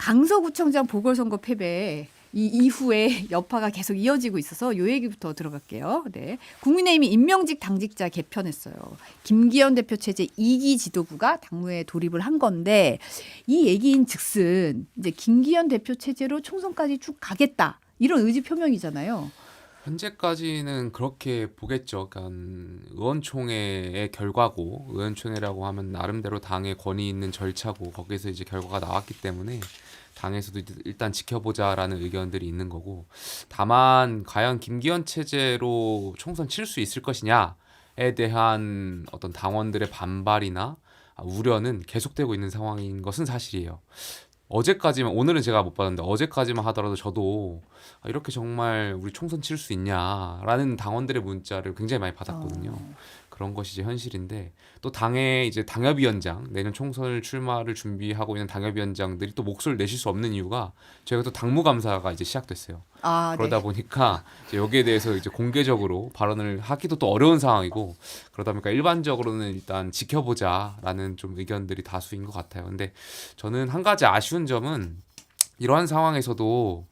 강서구청장 보궐선거 패배 이 이후에 여파가 계속 이어지고 있어서 요 얘기부터 들어갈게요. 네. 국민의힘이 임명직 당직자 개편했어요. 김기현 대표 체제 2기 지도부가 당무에 돌입을 한 건데 이 얘기인 즉슨 이제 김기현 대표 체제로 총선까지 쭉 가겠다. 이런 의지 표명이잖아요. 현재까지는 그렇게 보겠죠. 그러니까 의원총회의 결과고 의원총회라고 하면 나름대로 당의 권위 있는 절차고 거기서 이제 결과가 나왔기 때문에 당에서도 일단 지켜보자라는 의견들이 있는 거고 다만 과연 김기현 체제로 총선 칠 수 있을 것이냐에 대한 어떤 당원들의 반발이나 우려는 계속되고 있는 상황인 것은 사실이에요. 어제까지만 오늘은 제가 못 봤는데 어제까지만 하더라도 저도 이렇게 정말 우리 총선 칠 수 있냐라는 당원들의 문자를 굉장히 많이 받았거든요. 그런 것이 이제 현실인데 또 당의 이제 당협위원장 내년 총선을 출마를 준비하고 있는 당협위원장들이 또 목소리를 내실 수 없는 이유가 저희가 또 당무감사가 이제 시작됐어요. 그러다 네. 보니까 이제 여기에 대해서 이제 공개적으로 발언을 하기도 또 어려운 상황이고 그러다 보니까 일반적으로는 일단 지켜보자라는 좀 의견들이 다수인 것 같아요. 근데 저는 한 가지 아쉬운 점은 이러한 상황에서도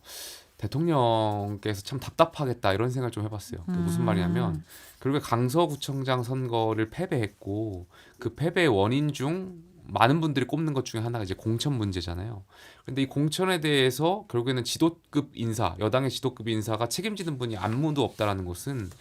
대통령께서 참 답답하겠다 이런 생각을 좀 해봤어요. 무슨 말이냐면 결국에 강서구청장 선거를 패배했고 그 패배의 원인 중 많은 분들이 꼽는 것 중에 하나가 이제 공천 문제잖아요. 근데 이 공천에 대해서 결국에는 지도급 인사, 여당의 지도급 인사가 책임지는 분이 아무도 없다라는 것은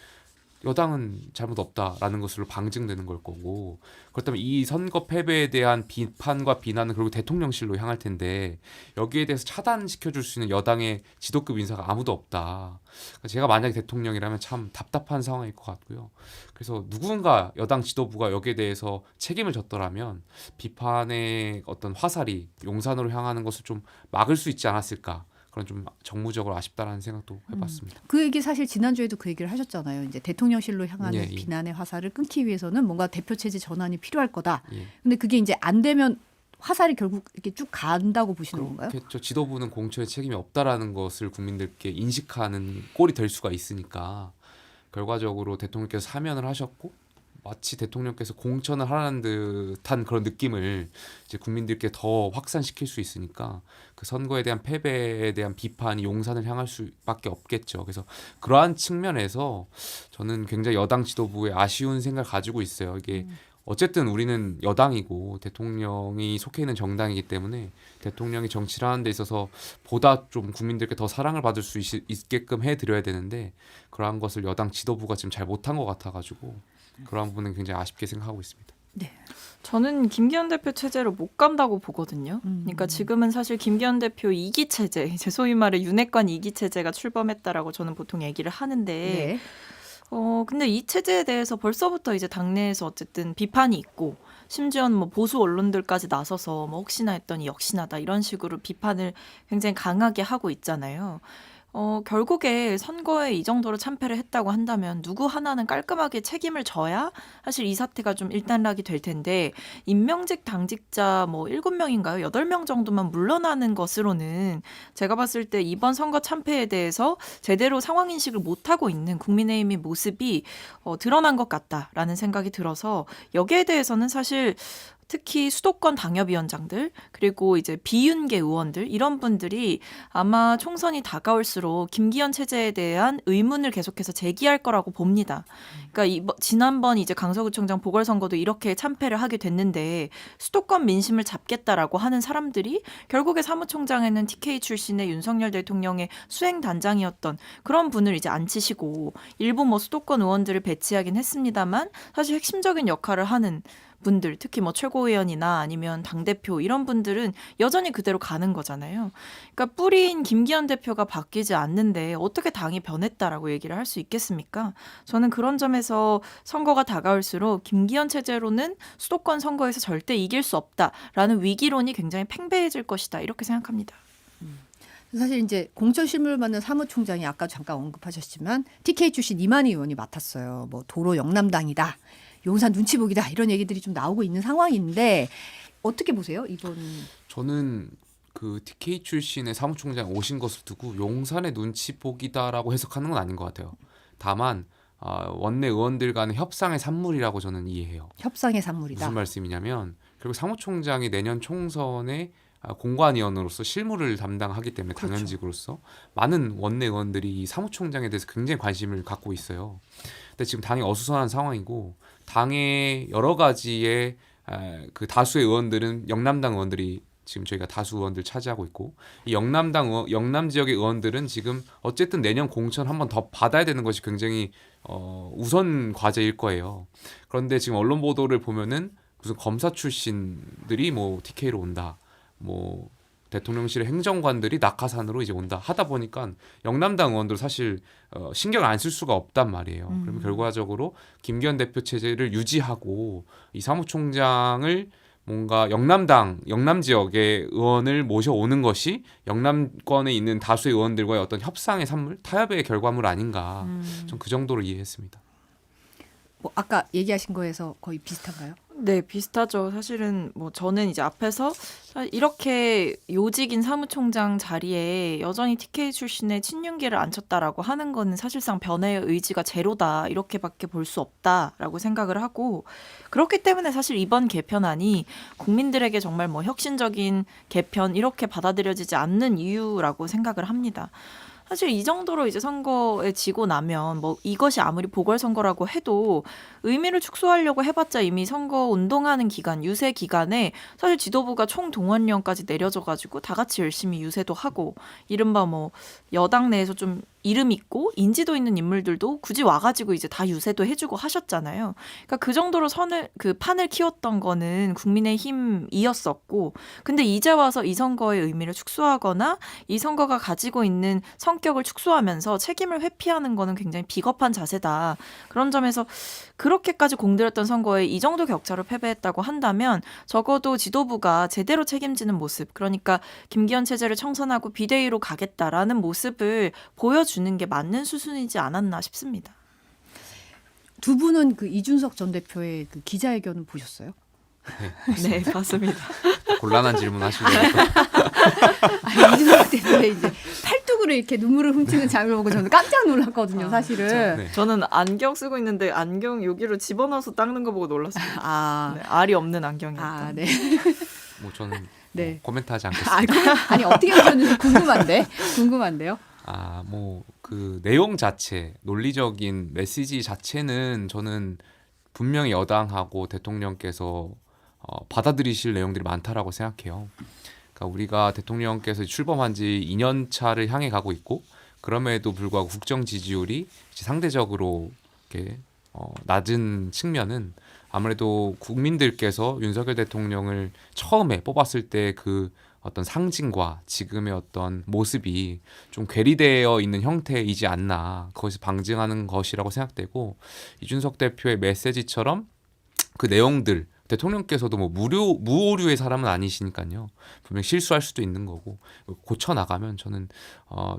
여당은 잘못 없다라는 것으로 방증되는 걸 거고 그렇다면 이 선거 패배에 대한 비판과 비난은 결국 대통령실로 향할 텐데 여기에 대해서 차단시켜줄 수 있는 여당의 지도급 인사가 아무도 없다. 그러니까 제가 만약에 대통령이라면 참 답답한 상황일 것 같고요. 그래서 누군가 여당 지도부가 여기에 대해서 책임을 졌더라면 비판의 어떤 화살이 용산으로 향하는 것을 좀 막을 수 있지 않았을까. 그런 좀 정무적으로 아쉽다라는 생각도 해봤습니다. 그 얘기 사실 지난주에도 그 얘기를 하셨잖아요. 이제 대통령실로 향하는 예. 비난의 화살을 끊기 위해서는 뭔가 대표 체제 전환이 필요할 거다. 예. 근데 그게 이제 안 되면 화살이 결국 이렇게 쭉 간다고 보시는 건가요? 그렇겠죠. 지도부는 공천에 책임이 없다라는 것을 국민들께 인식하는 꼴이 될 수가 있으니까 결과적으로 대통령께서 사면을 하셨고 마치 대통령께서 공천을 하라는 듯한 그런 느낌을 이제 국민들께 더 확산시킬 수 있으니까 그 선거에 대한 패배에 대한 비판이 용산을 향할 수밖에 없겠죠. 그래서 그러한 측면에서 저는 굉장히 여당 지도부에 아쉬운 생각을 가지고 있어요. 이게 어쨌든 우리는 여당이고 대통령이 속해 있는 정당이기 때문에 대통령이 정치를 하는 데 있어서 보다 좀 국민들께 더 사랑을 받을 수 있게끔 해드려야 되는데 그러한 것을 여당 지도부가 지금 잘 못한 것 같아가지고 그런 부분은 굉장히 아쉽게 생각하고 있습니다. 네. 저는 김기현 대표 체제로 못 간다고 보거든요. 그러니까 지금은 사실 김기현 대표 2기 체제, 이제 소위 말해 윤핵관 2기 체제가 출범했다라고 저는 보통 얘기를 하는데 네. 근데 이 체제에 대해서 벌써부터 이제 당내에서 어쨌든 비판이 있고 심지어는 뭐 보수 언론들까지 나서서 뭐 혹시나 했더니 역시나다 이런 식으로 비판을 굉장히 강하게 하고 있잖아요. 결국에 선거에 이 정도로 참패를 했다고 한다면 누구 하나는 깔끔하게 책임을 져야 사실 이 사태가 좀 일단락이 될 텐데 임명직 당직자 뭐 7명인가요? 8명 정도만 물러나는 것으로는 제가 봤을 때 이번 선거 참패에 대해서 제대로 상황 인식을 못하고 있는 국민의힘의 모습이 드러난 것 같다라는 생각이 들어서 여기에 대해서는 사실 특히 수도권 당협위원장들 그리고 이제 비윤계 의원들 이런 분들이 아마 총선이 다가올수록 김기현 체제에 대한 의문을 계속해서 제기할 거라고 봅니다. 그러니까 지난번 이제 강서구청장 보궐선거도 이렇게 참패를 하게 됐는데 수도권 민심을 잡겠다라고 하는 사람들이 결국에 사무총장에는 TK 출신의 윤석열 대통령의 수행 단장이었던 그런 분을 이제 앉히시고 일부 뭐 수도권 의원들을 배치하긴 했습니다만 사실 핵심적인 역할을 하는 분들 특히 뭐 최고위원이나 아니면 당대표 이런 분들은 여전히 그대로 가는 거잖아요. 그러니까 뿌리인 김기현 대표가 바뀌지 않는데 어떻게 당이 변했다라고 얘기를 할 수 있겠습니까? 저는 그런 점에서 선거가 다가올수록 김기현 체제로는 수도권 선거에서 절대 이길 수 없다라는 위기론이 굉장히 팽배해질 것이다 이렇게 생각합니다. 사실 이제 공천 실무를 맡는 사무총장이 아까 잠깐 언급하셨지만 TK 출신 이만희 의원이 맡았어요. 뭐 도로 영남당이다. 용산 눈치 보기다 이런 얘기들이 좀 나오고 있는 상황인데 어떻게 보세요 이번? 저는 그 TK 출신의 사무총장 오신 것을 두고 용산의 눈치 보기다라고 해석하는 건 아닌 것 같아요. 다만 원내 의원들 간의 협상의 산물이라고 저는 이해해요. 협상의 산물이다. 무슨 말씀이냐면 결국 사무총장이 내년 총선에 공관위원으로서 실무를 담당하기 때문에 그렇죠. 당연직으로서 많은 원내 의원들이 이 사무총장에 대해서 굉장히 관심을 갖고 있어요. 근데 지금 당이 어수선한 상황이고 당의 여러 가지의 그 다수의 의원들은 영남당 의원들이 지금 저희가 다수 의원들 차지하고 있고 이 영남 지역의 의원들은 지금 어쨌든 내년 공천 한 번 더 받아야 되는 것이 굉장히 우선 과제일 거예요. 그런데 지금 언론 보도를 보면은 무슨 검사 출신들이 뭐 TK로 온다. 뭐 대통령실의 행정관들이 낙하산으로 이제 온다 하다 보니까 영남당 의원들 사실 신경 안 쓸 수가 없단 말이에요. 그러면 결과적으로 김기현 대표 체제를 유지하고 이 사무총장을 뭔가 영남 지역의 의원을 모셔오는 것이 영남권에 있는 다수의 의원들과의 어떤 협상의 산물, 타협의 결과물 아닌가. 좀 그 정도로 이해했습니다. 뭐 아까 얘기하신 거에서 거의 비슷한가요? 네, 비슷하죠. 사실은 뭐 저는 이제 앞에서 이렇게 요직인 사무총장 자리에 여전히 TK 출신의 친윤계를 앉혔다라고 하는 거는 사실상 변화의 의지가 제로다 이렇게밖에 볼 수 없다라고 생각을 하고 그렇기 때문에 사실 이번 개편안이 국민들에게 정말 뭐 혁신적인 개편 이렇게 받아들여지지 않는 이유라고 생각을 합니다. 사실 이 정도로 이제 선거에 지고 나면 뭐 이것이 아무리 보궐선거라고 해도 의미를 축소하려고 해봤자 이미 선거 운동하는 기간, 유세 기간에 사실 지도부가 총동원령까지 내려져가지고 다 같이 열심히 유세도 하고 이른바 뭐 여당 내에서 좀 이름 있고 인지도 있는 인물들도 굳이 와가지고 이제 다 유세도 해주고 하셨잖아요. 그러니까 그 정도로 판을 키웠던 거는 국민의힘이었었고, 근데 이제 와서 이 선거의 의미를 축소하거나 이 선거가 가지고 있는 성격을 축소하면서 책임을 회피하는 거는 굉장히 비겁한 자세다. 그런 점에서 그렇게까지 공들였던 선거에 이 정도 격차로 패배했다고 한다면 적어도 지도부가 제대로 책임지는 모습, 그러니까 김기현 체제를 청산하고 비대위로 가겠다라는 모습을 보여주는 게 맞는 수순이지 않았나 싶습니다. 두 분은 그 이준석 전 대표의 그 기자회견을 보셨어요? 네, 봤습니다. 곤란한 질문 하시려고. 이준석 대표의 이제 팔뚝으로 이렇게 눈물을 훔치는 장면을 보고 저는 깜짝 놀랐거든요, 사실은. 네. 저는 안경 쓰고 있는데 안경 여기로 집어넣어서 닦는 거 보고 놀랐습니다. 아, 네, 알이 없는 안경이었다. 아, 네. 뭐 저는 네. 뭐 코멘트하지 않겠습니다. 아니 어떻게 보셨는지 궁금한데요. 뭐 그 내용 자체, 논리적인 메시지 자체는 저는 분명히 여당하고 대통령께서 받아들이실 내용들이 많다라고 생각해요. 그러니까 우리가 대통령께서 출범한 지 2년 차를 향해 가고 있고 그럼에도 불구하고 국정 지지율이 이제 상대적으로 이렇게 낮은 측면은 아무래도 국민들께서 윤석열 대통령을 처음에 뽑았을 때 그 어떤 상징과 지금의 어떤 모습이 좀 괴리되어 있는 형태이지 않나, 그것이 방증하는 것이라고 생각되고, 이준석 대표의 메시지처럼 그 내용들, 대통령께서도 뭐 무오류의 사람은 아니시니까요. 분명 실수할 수도 있는 거고 고쳐 나가면 저는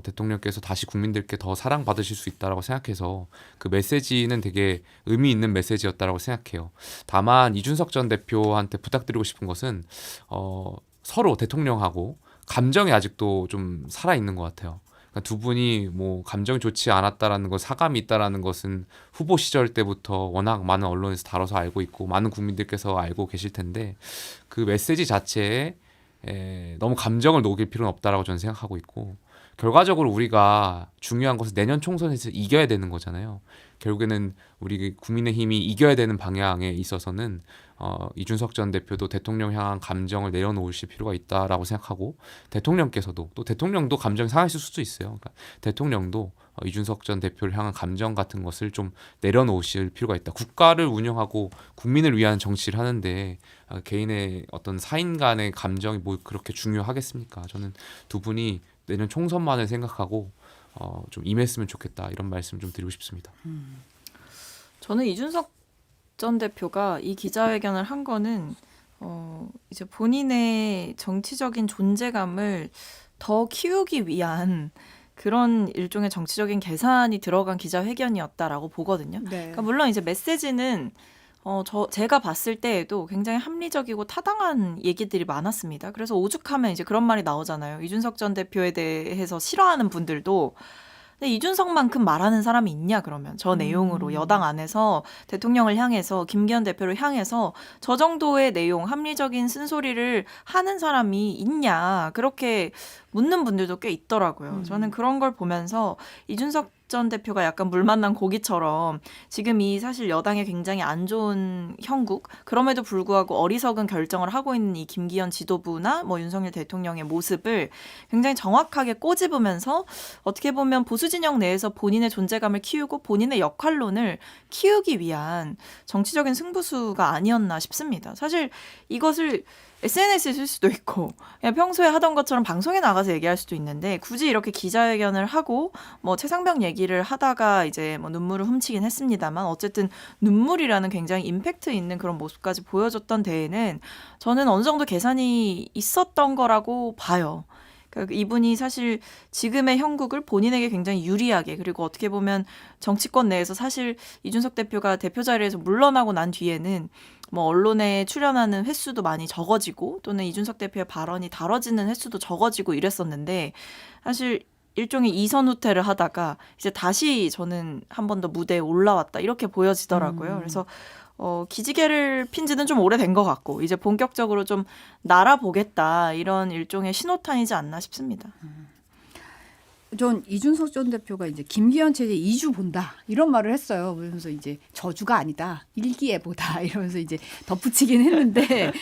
대통령께서 다시 국민들께 더 사랑받으실 수 있다라고 생각해서 그 메시지는 되게 의미 있는 메시지였다라고 생각해요. 다만 이준석 전 대표한테 부탁드리고 싶은 것은 서로 대통령하고 감정이 아직도 좀 살아 있는 것 같아요. 그러니까 두 분이 뭐 감정이 좋지 않았다라는 것, 사감이 있다라는 것은 후보 시절 때부터 워낙 많은 언론에서 다뤄서 알고 있고 많은 국민들께서 알고 계실 텐데 그 메시지 자체에 너무 감정을 녹일 필요는 없다라고 저는 생각하고 있고, 결과적으로 우리가 중요한 것은 내년 총선에서 이겨야 되는 거잖아요. 결국에는 우리 국민의힘이 이겨야 되는 방향에 있어서는 이준석 전 대표도 대통령 향한 감정을 내려놓으실 필요가 있다라고 생각하고, 대통령께서도 또 대통령도 감정이 상하실 수도 있어요. 그러니까 대통령도 이준석 전 대표를 향한 감정 같은 것을 좀 내려놓으실 필요가 있다. 국가를 운영하고 국민을 위한 정치를 하는데 개인의 어떤 사인 간의 감정이 뭐 그렇게 중요하겠습니까? 저는 두 분이 내년 총선만을 생각하고 좀 임했으면 좋겠다, 이런 말씀 좀 드리고 싶습니다. 저는 이준석 전 대표가 이 기자회견을 한 거는 이제 본인의 정치적인 존재감을 더 키우기 위한 그런 일종의 정치적인 계산이 들어간 기자회견이었다라고 보거든요. 네. 그러니까 물론 이제 메시지는 제가 봤을 때에도 굉장히 합리적이고 타당한 얘기들이 많았습니다. 그래서 오죽하면 이제 그런 말이 나오잖아요. 이준석 전 대표에 대해서 싫어하는 분들도 근데 이준석만큼 말하는 사람이 있냐 그러면 저 내용으로 여당 안에서 대통령을 향해서 김기현 대표를 향해서 저 정도의 내용 합리적인 쓴소리를 하는 사람이 있냐 그렇게 묻는 분들도 꽤 있더라고요. 저는 그런 걸 보면서 이준석 전 대표가 약간 물 만난 고기처럼 지금 이 사실 여당에 굉장히 안 좋은 형국 그럼에도 불구하고 어리석은 결정을 하고 있는 이 김기현 지도부나 뭐 윤석열 대통령의 모습을 굉장히 정확하게 꼬집으면서 어떻게 보면 보수 진영 내에서 본인의 존재감을 키우고 본인의 역할론을 키우기 위한 정치적인 승부수가 아니었나 싶습니다. 사실 이것을 SNS에 쓸 수도 있고 그냥 평소에 하던 것처럼 방송에 나가서 얘기할 수도 있는데 굳이 이렇게 기자회견을 하고 뭐 최상병 얘기를 하다가 이제 뭐 눈물을 훔치긴 했습니다만 어쨌든 눈물이라는 굉장히 임팩트 있는 그런 모습까지 보여줬던 데에는 저는 어느 정도 계산이 있었던 거라고 봐요. 그러니까 이분이 사실 지금의 형국을 본인에게 굉장히 유리하게 그리고 어떻게 보면 정치권 내에서 사실 이준석 대표가 대표 자리에서 물러나고 난 뒤에는 뭐 언론에 출연하는 횟수도 많이 적어지고 또는 이준석 대표의 발언이 다뤄지는 횟수도 적어지고 이랬었는데 사실 일종의 이선 후퇴를 하다가 이제 다시 저는 한 번 더 무대에 올라왔다 이렇게 보여지더라고요. 그래서 기지개를 핀 지는 좀 오래된 것 같고 이제 본격적으로 좀 날아보겠다 이런 일종의 신호탄이지 않나 싶습니다. 전 이준석 전 대표가 이제 김기현 체제 2주 본다 이런 말을 했어요. 그러면서 이제 저주가 아니다 일기예보다 이러면서 이제 덧붙이긴 했는데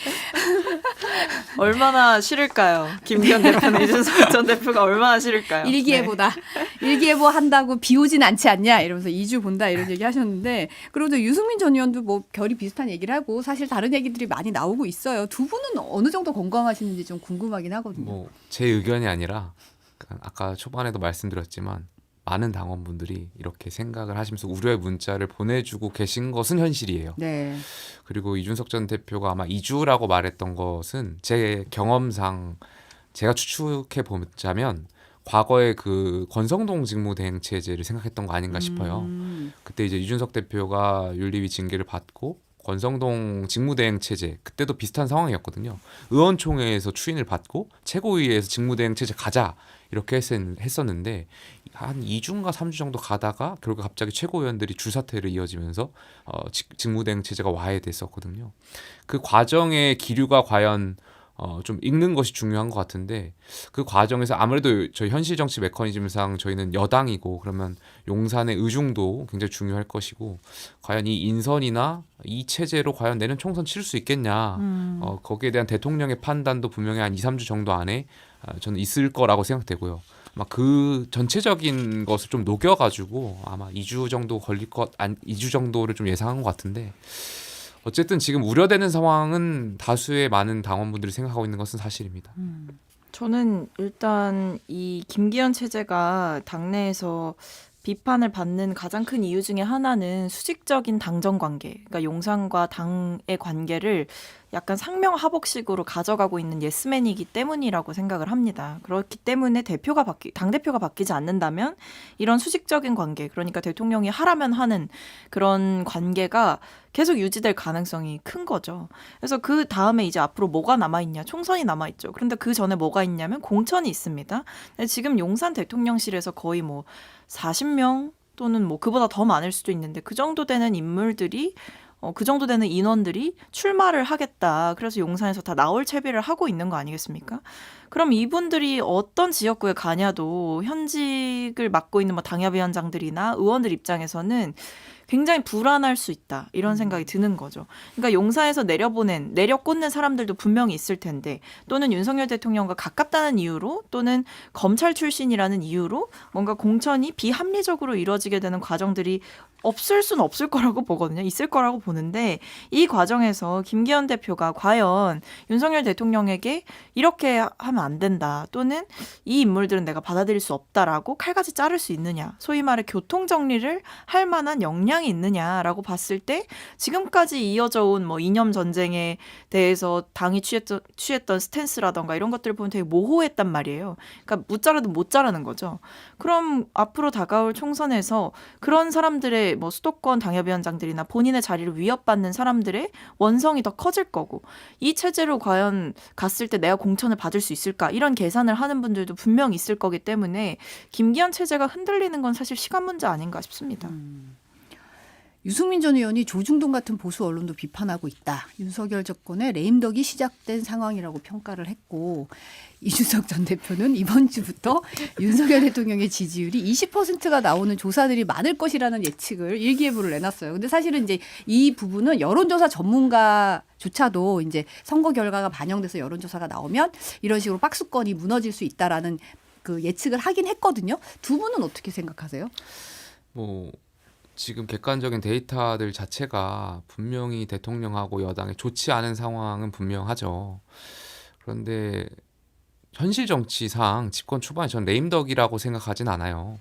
얼마나 싫을까요? 김기현 대표는 이준석 전 대표가 얼마나 싫을까요? 일기예보다 일기예보 한다고 비 오진 않지 않냐 이러면서 2주 본다 이런 얘기 하셨는데 그리고 유승민 전 의원도 뭐 결이 비슷한 얘기를 하고 사실 다른 얘기들이 많이 나오고 있어요. 두 분은 어느 정도 건강하시는지 좀 궁금하긴 하거든요. 뭐 제 의견이 아니라 아까 초반에도 말씀드렸지만 많은 당원분들이 이렇게 생각을 하시면서 우려의 문자를 보내주고 계신 것은 현실이에요. 네. 그리고 이준석 전 대표가 아마 2주라고 말했던 것은 제 경험상 제가 추측해 보자면 과거에 그 권성동 직무대행 체제를 생각했던 거 아닌가 싶어요. 그때 이제 이준석 대표가 윤리위 징계를 받고 권성동 직무대행 체제 그때도 비슷한 상황이었거든요. 의원총회에서 추인을 받고 최고위에서 직무대행 체제 가자 이렇게 했었는데 한 2주인가 3주 정도 가다가 결국 갑자기 최고위원들이 줄사퇴를 이어지면서 직무대행 체제가 와해됐었거든요. 그 과정의 기류가 과연 좀 읽는 것이 중요한 것 같은데 그 과정에서 아무래도 저희 현실 정치 메커니즘상 저희는 여당이고 그러면 용산의 의중도 굉장히 중요할 것이고 과연 이 인선이나 이 체제로 과연 내년 총선 치를 수 있겠냐 거기에 대한 대통령의 판단도 분명히 한 2, 3주 정도 안에 저는 있을 거라고 생각되고요. 아마 그 전체적인 것을 좀 녹여가지고 아마 2주 정도 걸릴 2주 정도를 좀 예상한 것 같은데 어쨌든 지금 우려되는 상황은 다수의 많은 당원분들이 생각하고 있는 것은 사실입니다. 저는 일단 이 김기현 체제가 당내에서 비판을 받는 가장 큰 이유 중에 하나는 수직적인 당정 관계, 그러니까 용산과 당의 관계를 약간 상명하복식으로 가져가고 있는 예스맨이기 때문이라고 생각을 합니다. 그렇기 때문에 당대표가 바뀌지 않는다면 이런 수직적인 관계, 그러니까 대통령이 하라면 하는 그런 관계가 계속 유지될 가능성이 큰 거죠. 그래서 그 다음에 이제 앞으로 뭐가 남아있냐? 총선이 남아있죠. 그런데 그 전에 뭐가 있냐면 공천이 있습니다. 지금 용산 대통령실에서 거의 뭐 40명 또는 뭐 그보다 더 많을 수도 있는데 그 정도 되는 인물들이 그 정도 되는 인원들이 출마를 하겠다. 그래서 용산에서 다 나올 채비를 하고 있는 거 아니겠습니까? 그럼 이분들이 어떤 지역구에 가냐도 현직을 맡고 있는 뭐 당협위원장들이나 의원들 입장에서는 굉장히 불안할 수 있다. 이런 생각이 드는 거죠. 그러니까 용산에서 내려꽂는 사람들도 분명히 있을 텐데 또는 윤석열 대통령과 가깝다는 이유로 또는 검찰 출신이라는 이유로 뭔가 공천이 비합리적으로 이루어지게 되는 과정들이 없을 수는 없을 거라고 보거든요. 있을 거라고 보는데 이 과정에서 김기현 대표가 과연 윤석열 대통령에게 이렇게 하면 안 된다 또는 이 인물들은 내가 받아들일 수 없다라고 칼같이 자를 수 있느냐 소위 말해 교통정리를 할 만한 역량이 있느냐라고 봤을 때 지금까지 이어져 온 뭐 이념 전쟁에 대해서 당이 취했던 스탠스라던가 이런 것들을 보면 되게 모호했단 말이에요. 그러니까 못 자라도 못 자라는 거죠. 그럼 앞으로 다가올 총선에서 그런 사람들의 이제 뭐 수도권 당협위원장들이나 본인의 자리를 위협받는 사람들의 원성이 더 커질 거고 이 체제로 과연 갔을 때 내가 공천을 받을 수 있을까 이런 계산을 하는 분들도 분명 있을 거기 때문에 김기현 체제가 흔들리는 건 사실 시간 문제 아닌가 싶습니다. 유승민 전 의원이 조중동 같은 보수 언론도 비판하고 있다. 윤석열 정권의 레임덕이 시작된 상황이라고 평가를 했고 이준석 전 대표는 이번 주부터 윤석열 대통령의 지지율이 20%가 나오는 조사들이 많을 것이라는 예측을 일기예보를 내놨어요. 근데 사실은 이제 이 부분은 여론조사 전문가조차도 이제 선거 결과가 반영돼서 여론조사가 나오면 이런 식으로 박수권이 무너질 수 있다라는 그 예측을 하긴 했거든요. 두 분은 어떻게 생각하세요? 뭐 지금 객관적인 데이터들 자체가 분명히 대통령하고 여당에 좋지 않은 상황은 분명하죠. 그런데 현실 정치상 집권 초반에 전 레임덕이라고 생각하진 않아요.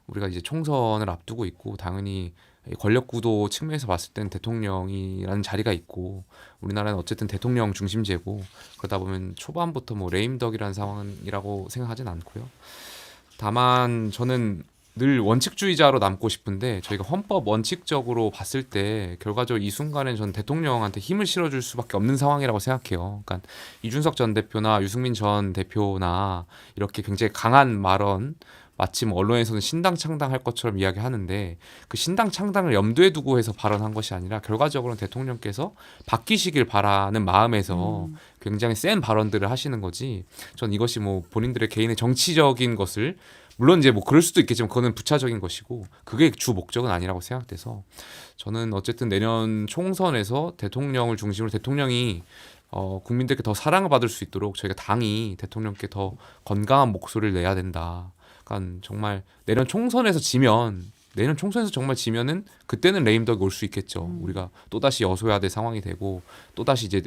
우리가 이제 총선을 앞두고 있고 당연히 권력 구도 측면에서 봤을 땐 대통령이라는 자리가 있고 우리나라는 어쨌든 대통령 중심제고 그러다 보면 초반부터 뭐 레임덕이라는 상황이라고 생각하진 않고요. 다만 저는 늘 원칙주의자로 남고 싶은데 저희가 헌법 원칙적으로 봤을 때 결과적으로 이 순간엔 전 대통령한테 힘을 실어줄 수밖에 없는 상황이라고 생각해요. 그러니까 이준석 전 대표나 유승민 전 대표나 이렇게 굉장히 강한 발언 마침 언론에서는 신당 창당할 것처럼 이야기하는데 그 신당 창당을 염두에 두고 해서 발언한 것이 아니라 결과적으로는 대통령께서 바뀌시길 바라는 마음에서 굉장히 센 발언들을 하시는 거지. 전 이것이 뭐 본인들의 개인의 정치적인 것을 물론 이제 뭐 그럴 수도 있겠지만 그거는 부차적인 것이고 그게 주 목적은 아니라고 생각돼서 저는 어쨌든 내년 총선에서 대통령을 중심으로 대통령이 국민들께 더 사랑을 받을 수 있도록 저희가 당이 대통령께 더 건강한 목소리를 내야 된다. 그러니까 정말 내년 총선에서 정말 지면은 그때는 레임덕이 올 수 있겠죠. 우리가 또다시 여소야 될 상황이 되고 또다시 이제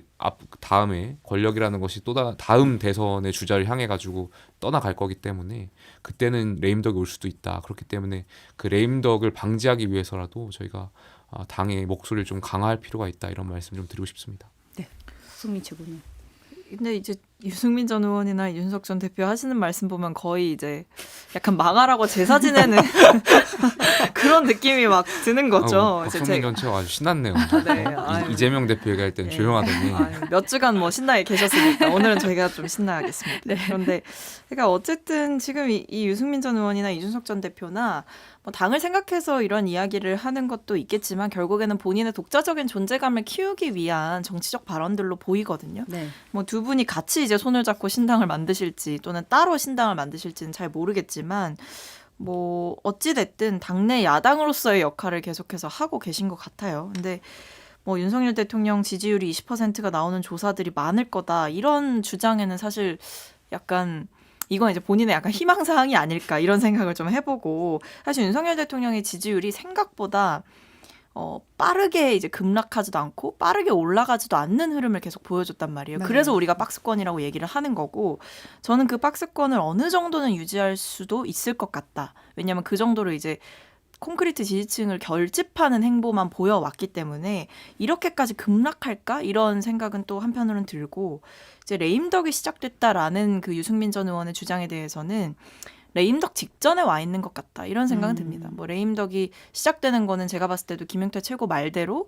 다음에 권력이라는 것이 다음 대선의 주자를 향해 가지고 떠나갈 거기 때문에 그때는 레임덕이 올 수도 있다. 그렇기 때문에 그 레임덕을 방지하기 위해서라도 저희가 당의 목소리를 좀 강화할 필요가 있다. 이런 말씀 좀 드리고 싶습니다. 네, 승민 최고는. 근데 이제 유승민 전 의원이나 윤석 전 대표 하시는 말씀 보면 거의 이제 약간 망하라고 제사 지내는 그런 느낌이 막 드는 거죠. 박성민 전 최고 아주 신났네요. 네, 아유. 이재명 대표 얘기할 때는 네. 조용하더니 몇 주간 뭐 신나게 계셨으니까 오늘은 저희가 좀 신나야겠습니다. 네. 그런데 그러니까 어쨌든 지금 이 유승민 전 의원이나 이준석 전 대표나 뭐 당을 생각해서 이런 이야기를 하는 것도 있겠지만 결국에는 본인의 독자적인 존재감을 키우기 위한 정치적 발언들로 보이거든요. 네. 뭐 두 분이 같이 이제 손을 잡고 신당을 만드실지 또는 따로 신당을 만드실지는 잘 모르겠지만 뭐 어찌 됐든 당내 야당으로서의 역할을 계속해서 하고 계신 것 같아요. 근데 뭐 윤석열 대통령 지지율이 20%가 나오는 조사들이 많을 거다 이런 주장에는 사실 약간 이건 이제 본인의 약간 희망사항이 아닐까 이런 생각을 좀 해보고 사실 윤석열 대통령의 지지율이 생각보다 빠르게 이제 급락하지도 않고 빠르게 올라가지도 않는 흐름을 계속 보여줬단 말이에요. 네. 그래서 우리가 박스권이라고 얘기를 하는 거고 저는 그 박스권을 어느 정도는 유지할 수도 있을 것 같다. 왜냐하면 그 정도로 이제 콘크리트 지지층을 결집하는 행보만 보여왔기 때문에 이렇게까지 급락할까? 이런 생각은 또 한편으로는 들고 이제 레임덕이 시작됐다라는 그 유승민 전 의원의 주장에 대해서는 레임덕 직전에 와 있는 것 같다 이런 생각은 듭니다. 뭐 레임덕이 시작되는 거는 제가 봤을 때도 김용태 최고 말대로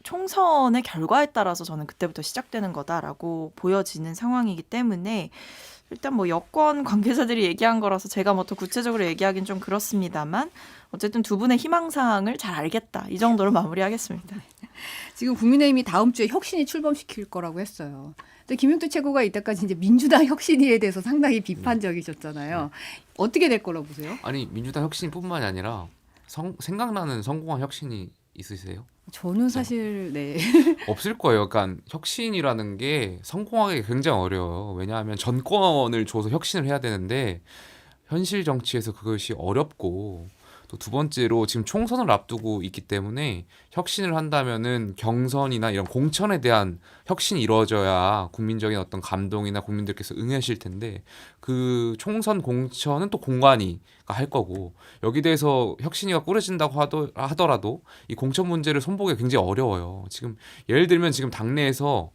총선의 결과에 따라서 저는 그때부터 시작되는 거다라고 보여지는 상황이기 때문에 일단 뭐 여권 관계자들이 얘기한 거라서 제가 뭐 더 구체적으로 얘기하긴 좀 그렇습니다만 어쨌든 두 분의 희망사항을 잘 알겠다 이 정도로 마무리하겠습니다. 지금 국민의힘이 다음 주에 혁신이 출범시킬 거라고 했어요. 근데 김용태 최고가 이때까지 이제 민주당 혁신위에 대해서 상당히 비판적이셨잖아요. 어떻게 될 거라고 보세요? 아니 민주당 혁신뿐만이 아니라 생각나는 성공한 혁신이 있으세요? 저는 사실 네. 없을 거예요. 그러니까 혁신이라는 게 성공하기 굉장히 어려워요. 왜냐하면 전권을 줘서 혁신을 해야 되는데 현실 정치에서 그것이 어렵고 또 두 번째로 지금 총선을 앞두고 있기 때문에 혁신을 한다면은 경선이나 이런 공천에 대한 혁신이 이루어져야 국민적인 어떤 감동이나 국민들께서 응하실 텐데 그 총선 공천은 또 공관위가 할 거고 여기 대해서 혁신위가 꾸려진다고 하더라도 이 공천 문제를 손보기가 굉장히 어려워요. 지금 예를 들면 지금 당내에서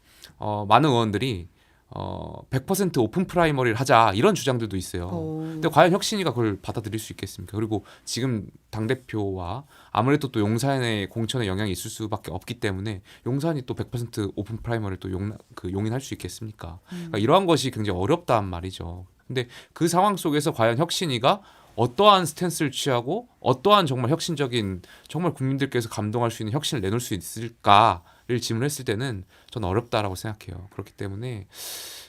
많은 의원들이 100% 오픈 프라이머리를 하자 이런 주장들도 있어요. 오. 근데 과연 혁신이가 그걸 받아들일 수 있겠습니까? 그리고 지금 당대표와 아무래도 또 용산의 공천에 영향이 있을 수밖에 없기 때문에 용산이 또 100% 오픈 프라이머리를 또 용인할 수 있겠습니까? 그러니까 이러한 것이 굉장히 어렵단 말이죠. 근데 그 상황 속에서 과연 혁신이가 어떠한 스탠스를 취하고 어떠한 정말 혁신적인 정말 국민들께서 감동할 수 있는 혁신을 내놓을 수 있을까를 질문했을 때는 저는 어렵다라고 생각해요. 그렇기 때문에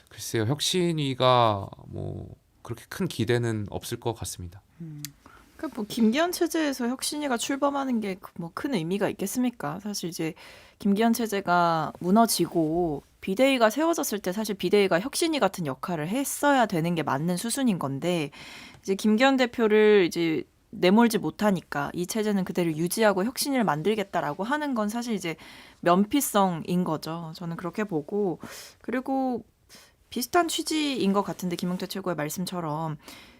글쎄요, 혁신위가 뭐 그렇게 큰 기대는 없을 것 같습니다. 그러니까 뭐 김기현 체제에서 혁신위가 출범하는 게 뭐 큰 의미가 있겠습니까? 사실 이제 김기현 체제가 무너지고 비대위가 세워졌을 때 사실 비대위가 혁신위 같은 역할을 했어야 되는 게 맞는 수순인 건데 이제 김기현 대표를 이제 내몰지 못하니까 이 체제는 그대로 유지하고 혁신위를 만들겠다라고 하는 건 사실 이제 면피성인 거죠. 저는 그렇게 보고 그리고 비슷한 취지인 것 같은데 김용태 최고의 말씀처럼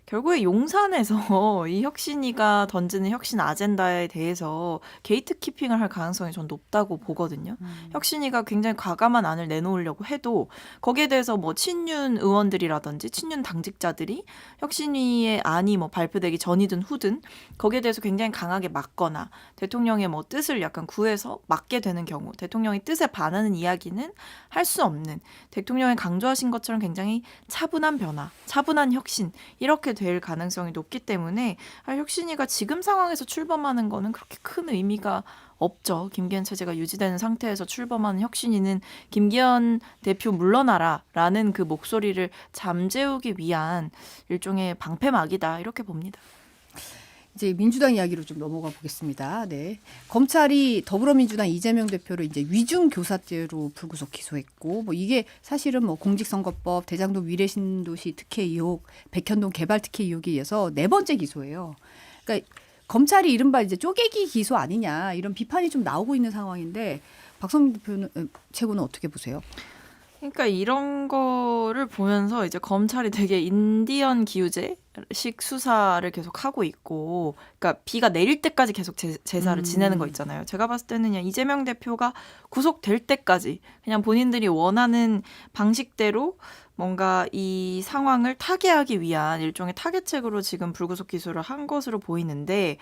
결국에 용산에서 이 혁신위가 던지는 혁신 아젠다에 대해서 게이트 키핑을 할 가능성이 전 높다고 보거든요. 혁신위가 굉장히 과감한 안을 내놓으려고 해도 거기에 대해서 뭐 친윤 의원들이라든지 친윤 당직자들이 혁신위의 안이 뭐 발표되기 전이든 후든 거기에 대해서 굉장히 강하게 막거나 대통령의 뭐 뜻을 약간 구해서 막게 되는 경우 대통령의 뜻에 반하는 이야기는 할 수 없는 대통령이 강조하신 것처럼 굉장히 차분한 변화, 차분한 혁신 이렇게 될 가능성이 높기 때문에 혁신위가 지금 상황에서 출범하는 거는 그렇게 큰 의미가 없죠. 김기현 체제가 유지되는 상태에서 출범하는 혁신위는 김기현 대표 물러나라라는 그 목소리를 잠재우기 위한 일종의 방패막이다 이렇게 봅니다. 이제 민주당 이야기로 좀 넘어가 보겠습니다. 네. 검찰이 더불어민주당 이재명 대표를 이제 위중교사죄로 불구속 기소했고, 뭐 이게 사실은 뭐 공직선거법, 대장동 위례신도시 특혜 의혹, 백현동 개발 특혜 의혹에 의해서 네 번째 기소예요. 그러니까 검찰이 이른바 이제 쪼개기 기소 아니냐 이런 비판이 좀 나오고 있는 상황인데 박성민 대표는 최고는 어떻게 보세요? 그러니까 이런 거를 보면서 이제 검찰이 되게 인디언 기우제식 수사를 계속 하고 있고, 그러니까 비가 내릴 때까지 계속 제사를 지내는 거 있잖아요. 제가 봤을 때는 그냥 이재명 대표가 구속될 때까지 그냥 본인들이 원하는 방식대로 뭔가 이 상황을 타개하기 위한 일종의 타개책으로 지금 불구속 기소를 한 것으로 보이는데.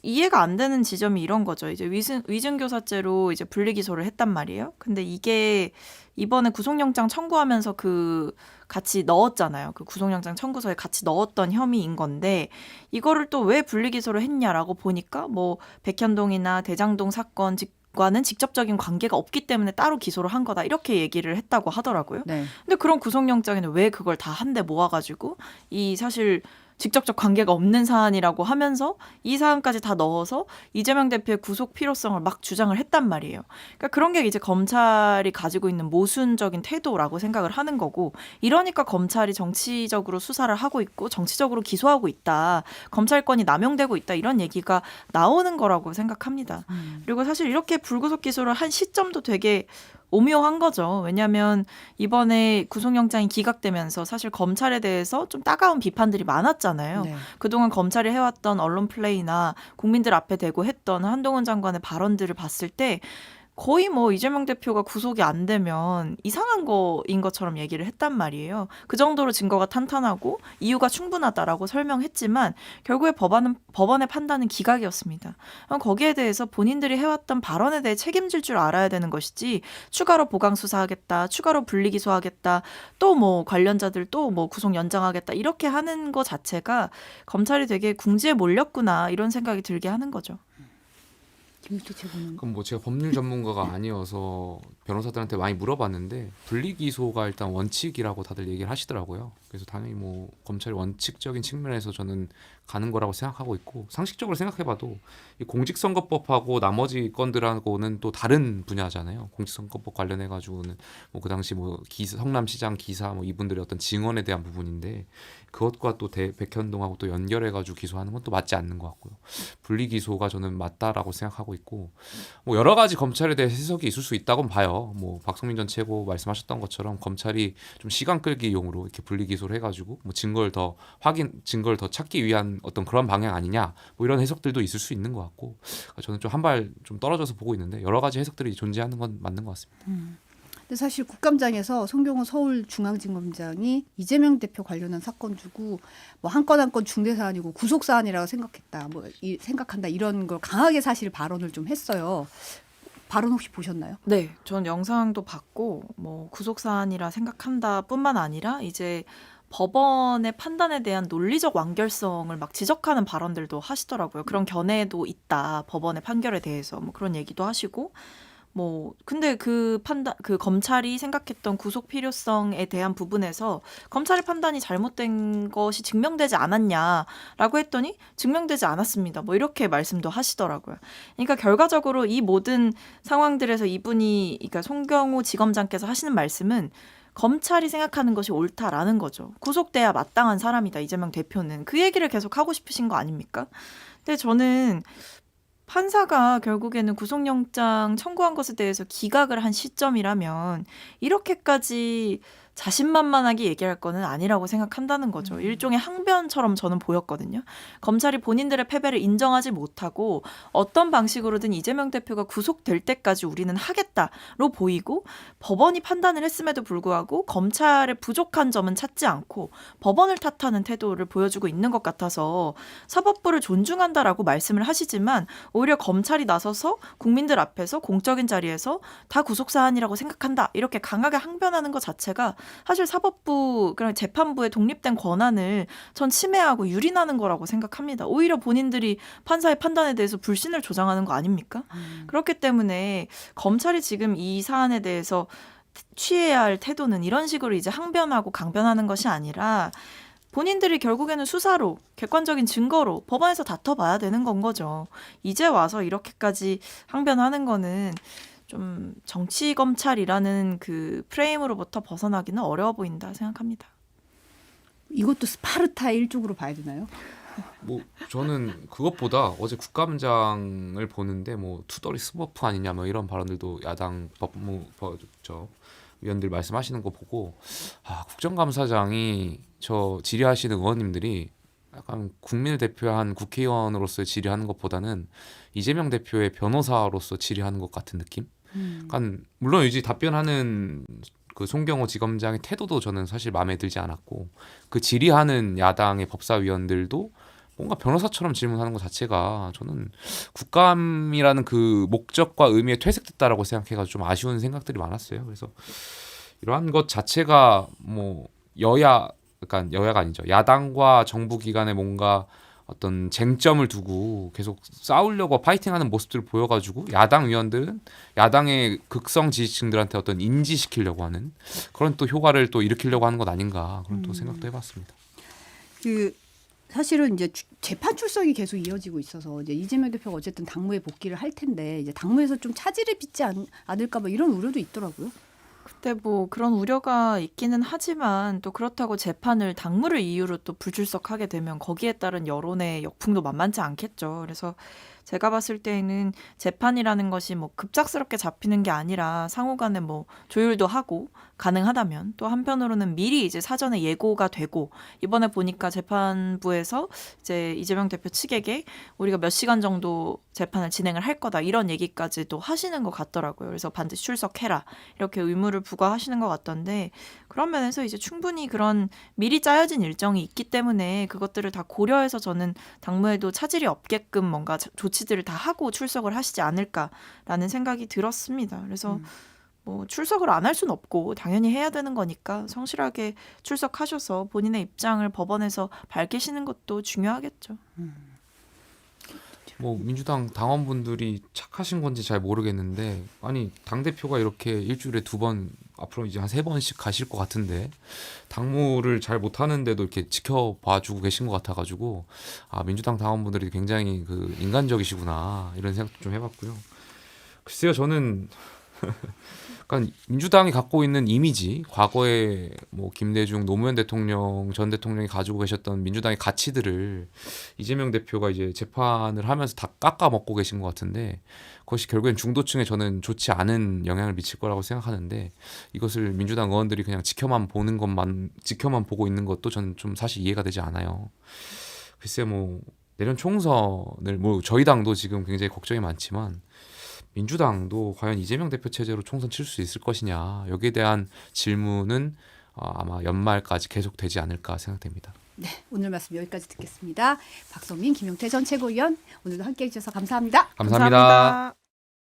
이해가 안 되는 지점이 이런 거죠. 이제 위증교사죄로 이제 분리기소를 했단 말이에요. 근데 이게 이번에 구속영장 청구하면서 그 같이 넣었잖아요. 그 구속영장 청구서에 같이 넣었던 혐의인 건데 이거를 또 왜 분리기소를 했냐라고 보니까 뭐 백현동이나 대장동 사건 과는 직접적인 관계가 없기 때문에 따로 기소를 한 거다 이렇게 얘기를 했다고 하더라고요. 네. 근데 그런 구속영장에는 왜 그걸 다 한데 모아가지고 이 사실 직접적 관계가 없는 사안이라고 하면서 이 사안까지 다 넣어서 이재명 대표의 구속 필요성을 막 주장을 했단 말이에요. 그러니까 그런 게 이제 검찰이 가지고 있는 모순적인 태도라고 생각을 하는 거고 이러니까 검찰이 정치적으로 수사를 하고 있고 정치적으로 기소하고 있다. 검찰권이 남용되고 있다. 이런 얘기가 나오는 거라고 생각합니다. 그리고 사실 이렇게 불구속 기소를 한 시점도 되게 오묘한 거죠. 왜냐하면 이번에 구속영장이 기각되면서 사실 검찰에 대해서 좀 따가운 비판들이 많았잖아요. 네. 그동안 검찰이 해왔던 언론 플레이나 국민들 앞에 대고 했던 한동훈 장관의 발언들을 봤을 때 거의 뭐 이재명 대표가 구속이 안 되면 이상한 거인 것처럼 얘기를 했단 말이에요. 그 정도로 증거가 탄탄하고 이유가 충분하다라고 설명했지만 결국에 법원의 판단은 기각이었습니다. 거기에 대해서 본인들이 해왔던 발언에 대해 책임질 줄 알아야 되는 것이지 추가로 보강 수사하겠다, 추가로 분리기소하겠다, 또 뭐 관련자들 또 뭐 구속 연장하겠다 이렇게 하는 거 자체가 검찰이 되게 궁지에 몰렸구나 이런 생각이 들게 하는 거죠. 김용태 최고는 그럼 뭐 제가 법률 전문가가 아니어서 변호사들한테 많이 물어봤는데 분리기소가 일단 원칙이라고 다들 얘기를 하시더라고요. 그래서 당연히 뭐 검찰이 원칙적인 측면에서 저는 가는 거라고 생각하고 있고 상식적으로 생각해봐도 이 공직선거법하고 나머지 건들하고는 또 다른 분야잖아요. 공직선거법 관련해 가지고는 뭐 그 당시 뭐 성남시장 기사 뭐 이분들의 어떤 증언에 대한 부분인데 그것과 또 백현동하고 또 연결해 가지고 기소하는 건 또 맞지 않는 것 같고요. 분리기소가 저는 맞다라고 생각하고 있고 뭐 여러 가지 검찰에 대해 해석이 있을 수 있다고 봐요. 뭐 박성민 전 최고 말씀하셨던 것처럼 검찰이 좀 시간 끌기용으로 이렇게 분리기소를 해가지고 뭐 증거를 더 찾기 위한 어떤 그런 방향 아니냐 뭐 이런 해석들도 있을 수 있는 것 같고 저는 좀 한 발 좀 떨어져서 보고 있는데 여러 가지 해석들이 존재하는 건 맞는 것 같습니다. 근데 사실 국감장에서 송경호 서울중앙지검장이 이재명 대표 관련한 사건 두고 뭐 한 건 한 건 중대 사안이고 구속 사안이라고 생각했다. 생각한다 이런 걸 강하게 사실 발언을 좀 했어요. 발언 혹시 보셨나요? 네, 전 영상도 봤고 뭐 구속 사안이라 생각한다뿐만 아니라 이제 법원의 판단에 대한 논리적 완결성을 막 지적하는 발언들도 하시더라고요. 그런 견해도 있다. 법원의 판결에 대해서 뭐 그런 얘기도 하시고 뭐 근데 그 검찰이 생각했던 구속 필요성에 대한 부분에서 검찰의 판단이 잘못된 것이 증명되지 않았냐라고 했더니 증명되지 않았습니다. 뭐 이렇게 말씀도 하시더라고요. 그러니까 결과적으로 이 모든 상황들에서 그러니까 송경호 지검장께서 하시는 말씀은 검찰이 생각하는 것이 옳다라는 거죠. 구속돼야 마땅한 사람이다, 이재명 대표는. 그 얘기를 계속 하고 싶으신 거 아닙니까? 근데 저는 판사가 결국에는 구속영장 청구한 것에 대해서 기각을 한 시점이라면 이렇게까지 자신만만하게 얘기할 거는 아니라고 생각한다는 거죠. 일종의 항변처럼 저는 보였거든요. 검찰이 본인들의 패배를 인정하지 못하고 어떤 방식으로든 이재명 대표가 구속될 때까지 우리는 하겠다로 보이고 법원이 판단을 했음에도 불구하고 검찰의 부족한 점은 찾지 않고 법원을 탓하는 태도를 보여주고 있는 것 같아서 사법부를 존중한다라고 말씀을 하시지만 오히려 검찰이 나서서 국민들 앞에서 공적인 자리에서 다 구속사안이라고 생각한다 이렇게 강하게 항변하는 것 자체가 사실 사법부, 그런 재판부의 독립된 권한을 전 침해하고 유린하는 거라고 생각합니다. 오히려 본인들이 판사의 판단에 대해서 불신을 조장하는 거 아닙니까? 그렇기 때문에 검찰이 지금 이 사안에 대해서 취해야 할 태도는 이런 식으로 이제 항변하고 강변하는 것이 아니라 본인들이 결국에는 수사로 객관적인 증거로 법원에서 다퉈봐야 되는 건 거죠. 이제 와서 이렇게까지 항변하는 거는 좀 정치 검찰이라는 그 프레임으로부터 벗어나기는 어려워 보인다 생각합니다. 이것도 스파르타의 일종으로 봐야 되나요? 뭐 저는 그것보다 어제 국감장을 보는데 뭐 투덜이 스머프 아니냐 뭐 이런 발언들도 야당 위원들 말씀하시는 거 보고 국정감사장이 저 질의하시는 의원님들이 약간 국민을 대표한 국회의원으로서 질의하는 것보다는 이재명 대표의 변호사로서 질의하는 것 같은 느낌? 그러니까 물론 이제 답변하는 그 송경호 지검장의 태도도 저는 사실 마음에 들지 않았고 그 질의하는 야당의 법사위원들도 뭔가 변호사처럼 질문하는 것 자체가 저는 국감이라는 그 목적과 의미에 퇴색됐다라고 생각해가지고 좀 아쉬운 생각들이 많았어요. 그래서 이러한 것 자체가 뭐 그러니까 여야가 아니죠. 야당과 정부 기관의 뭔가 어떤 쟁점을 두고 계속 싸우려고 파이팅하는 모습들을 보여가지고 야당 위원들은 야당의 극성 지지층들한테 어떤 인지시키려고 하는 그런 또 효과를 또 일으키려고 하는 것 아닌가 그런 또 생각도 해봤습니다. 사실은 이제 재판 출석이 계속 이어지고 있어서 이제 이재명 대표가 어쨌든 당무에 복귀를 할 텐데 이제 당무에서 좀 차질을 빚지 않을까 봐 이런 우려도 있더라고요. 그때 뭐 그런 우려가 있기는 하지만 또 그렇다고 재판을 당무를 이유로 또 불출석하게 되면 거기에 따른 여론의 역풍도 만만치 않겠죠. 그래서 제가 봤을 때에는 재판이라는 것이 뭐 급작스럽게 잡히는 게 아니라 상호간에 뭐 조율도 하고 가능하다면 또 한편으로는 미리 이제 사전에 예고가 되고 이번에 보니까 재판부에서 이제 이재명 대표 측에게 우리가 몇 시간 정도 재판을 진행을 할 거다 이런 얘기까지도 하시는 것 같더라고요. 그래서 반드시 출석해라 이렇게 의무를 부과하시는 것 같던데 그런 면에서 이제 충분히 그런 미리 짜여진 일정이 있기 때문에 그것들을 다 고려해서 저는 당무에도 차질이 없게끔 뭔가 조치들을 다 하고 출석을 하시지 않을까라는 생각이 들었습니다. 그래서 뭐 출석을 안 할 수는 없고 당연히 해야 되는 거니까 성실하게 출석하셔서 본인의 입장을 법원에서 밝히시는 것도 중요하겠죠. 뭐 민주당 당원분들이 착하신 건지 잘 모르겠는데 아니 당대표가 이렇게 일주일에 2번 앞으로 이제 한 3번씩 가실 것 같은데 당무를 잘 못하는데도 이렇게 지켜봐주고 계신 것 같아가지고 민주당 당원분들이 굉장히 그 인간적이시구나 이런 생각도 좀 해봤고요. 글쎄요 저는 그러니까 민주당이 갖고 있는 이미지, 과거에 뭐 김대중, 노무현 대통령, 전 대통령이 가지고 계셨던 민주당의 가치들을 이재명 대표가 이제 재판을 하면서 다 깎아 먹고 계신 것 같은데 그것이 결국엔 중도층에 저는 좋지 않은 영향을 미칠 거라고 생각하는데 이것을 민주당 의원들이 그냥 지켜만 보고 있는 것도 저는 좀 사실 이해가 되지 않아요. 글쎄 뭐 내년 총선을 뭐 저희 당도 지금 굉장히 걱정이 많지만 민주당도 과연 이재명 대표 체제로 총선 칠 수 있을 것이냐 여기에 대한 질문은 아마 연말까지 계속되지 않을까 생각됩니다. 네, 오늘 말씀 여기까지 듣겠습니다. 박성민, 김용태 전 최고위원 오늘도 함께해 주셔서 감사합니다. 감사합니다.